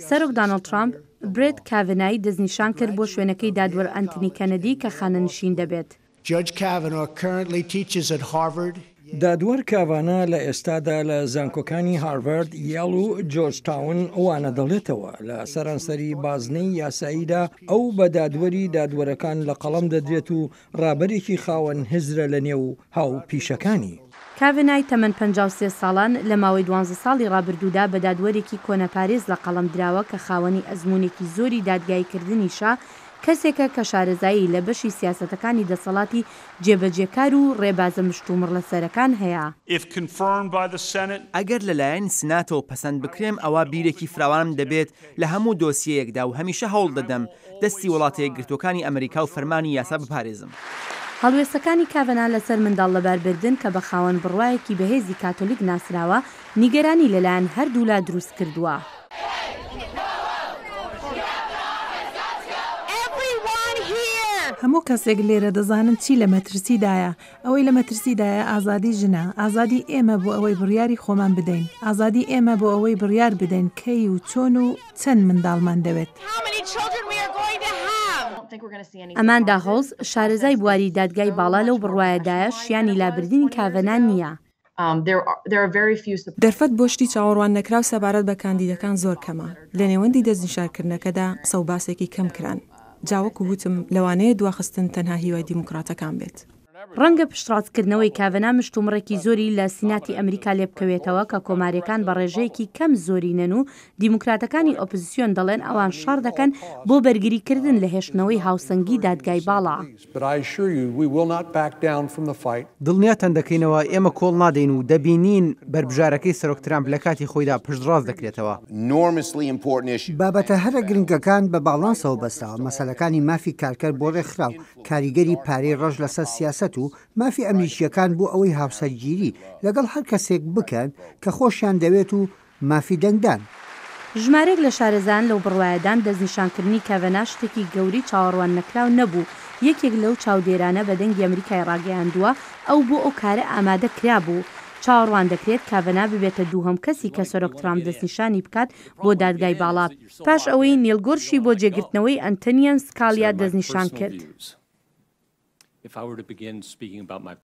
سەرۆک دانەڵد ترامپ برێت کاڤنای دەستنیشان کرد بۆ شوێنەکەی دادوەر ئەنتنی کەنەدی کە خانەنشین دەبێت. دادوەر کاڤانە لە ئێستادا لە زانکۆکانی هارڤارد، یاڵ و جۆرجتاون ئەوانە دەڵێتەوە لە سەرانسەری بازنەی یاساییدا ئەو بە دادوەری دادوەرەکان لە قەڵەم دەدرێت و ڕابەرێکی خاوەن هزرە لە نێو هاو پیشەکانی. کاڤنای تەمەن 53 ساڵان لە ماوەی 12 ساڵی ڕابردوودا بە دادوەرێکی کۆنەپارێز لە قەڵەم دراوە کە خاوەنی ئەزموونێکی زۆری دادگایکردنیشە، کەسێکە کە شارەزایی لە بەشی سیاسەتەکانی دەسەڵاتی جێبەجێکار و ڕێبازە مشتومڕ لە سەرەکان هەیە. ئەگەر لەلایەن سناتەوە پەسەند بکرێم ئەوە بیرێکی فراوانم دەبێت لە هەموو دۆسیەیەکدا و هەمیشە هەوڵ دەدەم دەستی وڵاتە یەکگرتوەکانی ئەمریکا و فەرمانی یاسا بپارێزم. هەڵوێستەکانی کاڤەنا لەسەر منداڵ لەباربردن کە بە خاوەن بڕوایەکی بەهێزی کاتۆلیک ناسراوە نیگەرانی لەلایەن هەردوولا دروست کردووە. هەموو کەسێک لێرە دەزانن چی لە مەترسیدایە. ئەوەی لە مەترسیدایە ئازادی ژنە، ئازادی ئێمە بۆ ئەوەی بڕیاری خۆمان بدەین، ئازادی ئێمە بۆ ئەوەی بڕیار بدەین کەی و چۆن و چەند منداڵمان دەوێت. ئەماندا هۆڵز شارەزای بواری دادگای باڵا لەو بڕوایەدایە شیانی لابردنی کاڤەنان نییە. دەرفەت بۆ شتی چاوەڕوان نەکراو سەبارەت بە کاندیدەکان زۆر کەمە. لە نێوەندی دەستنیشانکردنەکەدا قسە و باسێکی کەم کران. جاوەکو وتم لەوانەیە دواخستن تەنها هیوای دیموکراتەکان بێت. ڕەنگە پشتڕاستکردنەوەی کاڤەنا مشتومڕێکی زۆری لە سیناتی ئەمریکا لێ بکەوێتەوە کە کۆماریەکان بە ڕێژەیەکی کەم زۆرینەن و دیموکراتەکانی ئۆپۆزیسیۆن دەڵێن ئەوان شەڕ دەکەن بۆ بەرگریکردن لە هێشتنەوەی هاوسەنگی دادگای باڵا. دڵنیاتان دەکەینەوە ئێمە کۆڵ نادەین و دەبینین بربژارەکەی سەرۆک ترامپ لە کاتی خۆیدا پشتڕاست دەکرێتەوە. بابەتە هەرە گرنگەکان بە باڵانسەوە بەستەوە. مەسەلەکانی مافی کارکەر بۆ ڕێکخراو، کاریگەری پارەی ڕەش لەسەر سیاسەت و مافی ئەمریکیەکان بۆ ئەوەی هاوسەرگیری لەگەڵ هەر کەسێک بکەن کە خۆشیان دەوێت و مافی دەنگدان. ژمارەێک لە شارەزان لەو بڕوایەدان دەستنیشانکردنی کاڤەنا شتێکی گەوری چاوەڕوان نەکراو نەبوو. یەکێک لەو چاودێرانە بە دەنگی ئەمریکای ڕاگەیاندووە ئەو بۆ ئەو کارە ئامادە کرا بوو. چاوەڕوان دەکرێت کاڤەنا ببێتە دووهەم کەسی کە سەرۆک ترامپ دەستنیشانی بکات بۆ دادگای باڵا، پاش ئەوەی نیلگۆرشی بۆ جێگرتنەوەی ئەنتۆنیۆ سکالیا دەستنیشان کرد.